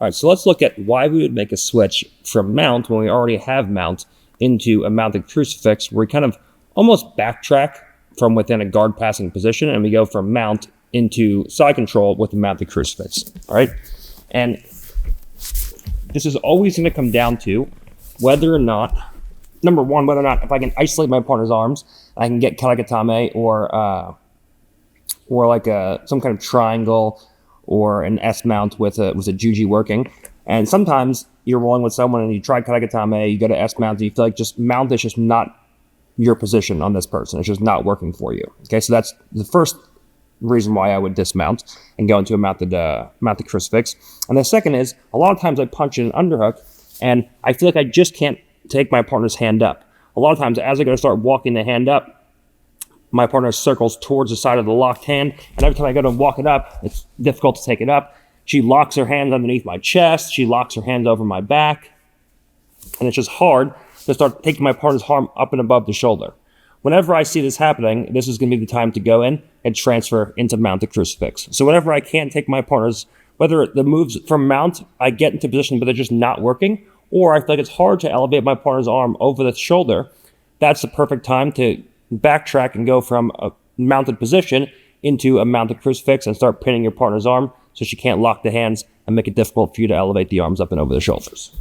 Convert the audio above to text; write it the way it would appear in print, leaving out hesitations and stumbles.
All right, so let's look at why we would make a switch from mount when we already have mount into a mounted crucifix, where we kind of almost backtrack from within a guard passing position, and we go from mount into side control with the mounted crucifix. All right, and this is always going to come down to whether or not, number one, whether or not if I can isolate my partner's arms, I can get karagatame or like some kind of triangle or an S mount with a juji working. And sometimes you're rolling with someone and you try karagatame, you go to S mount, and you feel like just mount is just not your position on this person. It's just not working for you. Okay, so that's the first reason why I would dismount and go into a mounted crucifix. And the second is, a lot of times I punch in an underhook and I feel like I just can't take my partner's hand up. A lot of times as I go to start walking the hand up, my partner circles towards the side of the locked hand, and every time I go to walk it up, it's difficult to take it up. She locks her hands underneath my chest, she locks her hands over my back, and it's just hard to start taking my partner's arm up and above the shoulder. Whenever I see this happening, this is going to be the time to go in and transfer into mounted crucifix. So whenever I can't take my partner's, whether the moves from mount, I get into position but they're just not working, or I feel like it's hard to elevate my partner's arm over the shoulder, that's the perfect time to backtrack and go from a mounted position into a mounted crucifix and start pinning your partner's arm so she can't lock the hands and make it difficult for you to elevate the arms up and over the shoulders.